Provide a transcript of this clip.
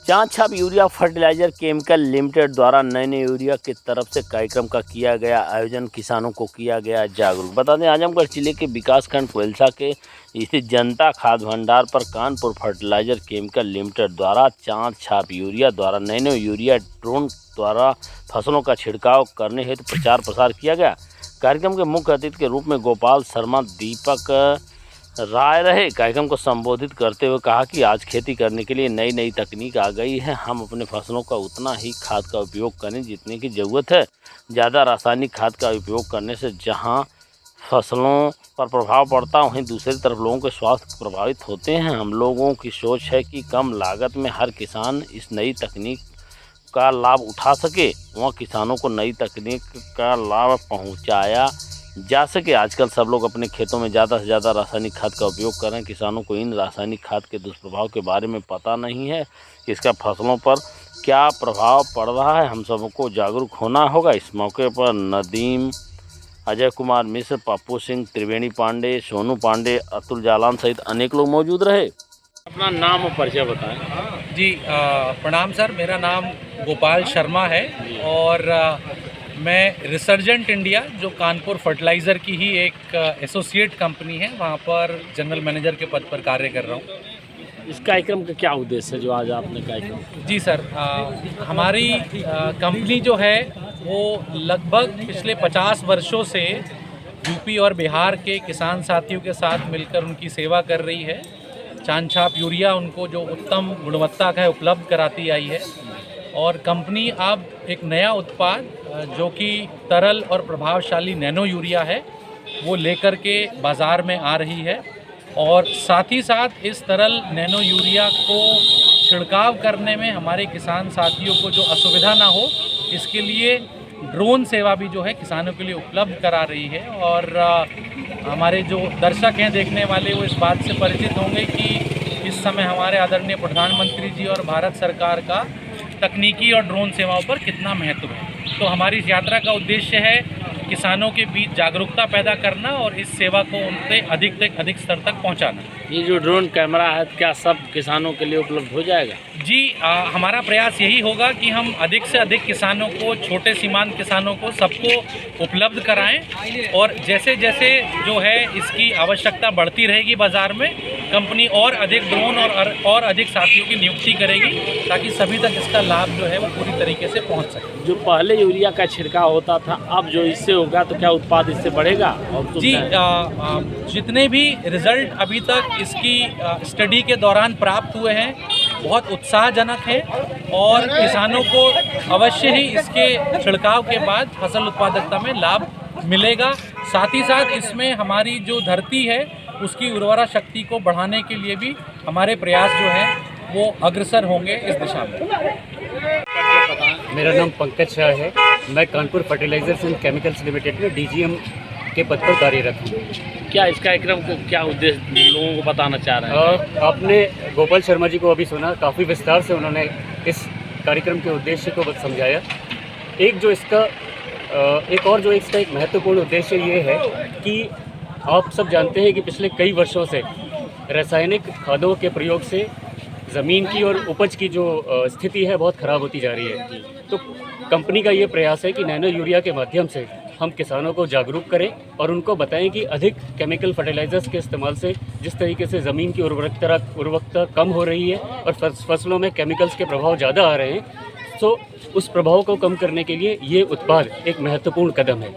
चांद छाप urea fertiliser chemical limited द्वारा नए नए यूरिया की तरफ से कार्यक्रम का किया गया आयोजन, किसानों को किया गया जागरूक। बता दें आजमगढ़ जिले के विकासखंड कोयलसा के स्थित जनता खाद्य भंडार पर कानपुर फर्टिलाइजर केमिकल लिमिटेड द्वारा चांद छाप यूरिया द्वारा नए नए यूरिया ड्रोन द्वारा फसलों का छिड़काव करने हेतु प्रचार प्रसार किया गया। कार्यक्रम के मुख्य अतिथि के रूप में गोपाल शर्मा दीपक राय रहे। कार्यक्रम को संबोधित करते हुए कहा कि आज खेती करने के लिए नई नई तकनीक आ गई है। हम अपने फसलों का उतना ही खाद का उपयोग करें जितने की ज़रूरत है। ज़्यादा रासायनिक खाद का उपयोग करने से जहां फसलों पर प्रभाव पड़ता है, वहीं दूसरी तरफ लोगों के स्वास्थ्य प्रभावित होते हैं। हम लोगों की सोच है कि कम लागत में हर किसान इस नई तकनीक का लाभ उठा सके, वहाँ किसानों को नई तकनीक का लाभ पहुँचाया जा सके। आजकल सब लोग अपने खेतों में ज़्यादा से ज़्यादा रासायनिक खाद का उपयोग कर रहे हैं। किसानों को इन रासायनिक खाद के दुष्प्रभाव के बारे में पता नहीं है कि इसका फसलों पर क्या प्रभाव पड़ रहा है। हम सबको जागरूक होना होगा। इस मौके पर नदीम, अजय कुमार मिश्र, पप्पू सिंह, त्रिवेणी पांडे, सोनू पांडे, अतुल जालान सहित अनेक लोग मौजूद रहे। अपना नाम और परिचय बताएं। जी प्रणाम सर, मेरा नाम गोपाल शर्मा है और मैं रिसर्जेंट इंडिया जो कानपुर फर्टिलाइज़र की ही एक एसोसिएट कंपनी है, वहाँ पर जनरल मैनेजर के पद पर कार्य कर रहा हूँ। इस कार्यक्रम का क्या उद्देश्य है जो आज आपने कार्यक्रम? जी सर, हमारी कंपनी जो है वो लगभग पिछले 50 वर्षों से यूपी और बिहार के किसान साथियों के साथ मिलकर उनकी सेवा कर रही है। चांद छाप यूरिया उनको जो उत्तम गुणवत्ता का है उपलब्ध कराती आई है और कंपनी अब एक नया उत्पाद जो कि तरल और प्रभावशाली नैनो यूरिया है वो लेकर के बाज़ार में आ रही है। और साथ ही साथ इस तरल नैनो यूरिया को छिड़काव करने में हमारे किसान साथियों को जो असुविधा ना हो, इसके लिए ड्रोन सेवा भी जो है किसानों के लिए उपलब्ध करा रही है। और हमारे जो दर्शक हैं देखने वाले, वो इस बात से परिचित होंगे कि इस समय हमारे आदरणीय प्रधानमंत्री जी और भारत सरकार का तकनीकी और ड्रोन सेवाओं पर कितना महत्व है। तो हमारी इस यात्रा का उद्देश्य है किसानों के बीच जागरूकता पैदा करना और इस सेवा को उनसे अधिक से अधिक स्तर तक पहुंचाना। ये जो ड्रोन कैमरा है, क्या सब किसानों के लिए उपलब्ध हो जाएगा? जी हमारा प्रयास यही होगा कि हम अधिक से अधिक किसानों को, छोटे सीमांत किसानों को, सबको उपलब्ध कराएं। और जैसे जैसे जो है इसकी आवश्यकता बढ़ती रहेगी बाज़ार में, कंपनी और अधिक ड्रोन और अधिक साथियों की नियुक्ति करेगी ताकि सभी तक इसका लाभ जो है वो पूरी तरीके से पहुँच सके। जो पहले यूरिया का छिड़काव होता था, अब जो इससे होगा तो क्या उत्पाद इससे बढ़ेगा? और जी जितने भी रिजल्ट अभी तक इसकी स्टडी के दौरान प्राप्त हुए हैं बहुत उत्साहजनक है और किसानों को अवश्य ही इसके छिड़काव के बाद फसल उत्पादकता में लाभ मिलेगा। साथ ही साथ इसमें हमारी जो धरती है उसकी उर्वरा शक्ति को बढ़ाने के लिए भी हमारे प्रयास जो हैं वो अग्रसर होंगे इस दिशा में। मेरा नाम पंकज शाह है। मैं Kanpur fertilizers and chemicals limited में डीजीएम के पद पर कार्यरत हूँ। क्या इस कार्यक्रम को क्या उद्देश्य लोगों को बताना चाह रहे हैं? आपने गोपाल शर्मा जी को अभी सुना, काफ़ी विस्तार से उन्होंने इस कार्यक्रम के उद्देश्य को समझाया। एक महत्वपूर्ण उद्देश्य ये है कि आप सब जानते हैं कि पिछले कई वर्षों से रासायनिक खादों के प्रयोग से ज़मीन की और उपज की जो स्थिति है बहुत ख़राब होती जा रही है। तो कंपनी का ये प्रयास है कि नैनो यूरिया के माध्यम से हम किसानों को जागरूक करें और उनको बताएं कि अधिक केमिकल फर्टिलाइजर्स के इस्तेमाल से जिस तरीके से ज़मीन की उर्वरकता कम हो रही है और फसलों में केमिकल्स के प्रभाव ज़्यादा आ रहे हैं, तो उस प्रभाव को कम करने के लिए ये उत्पाद एक महत्वपूर्ण कदम है।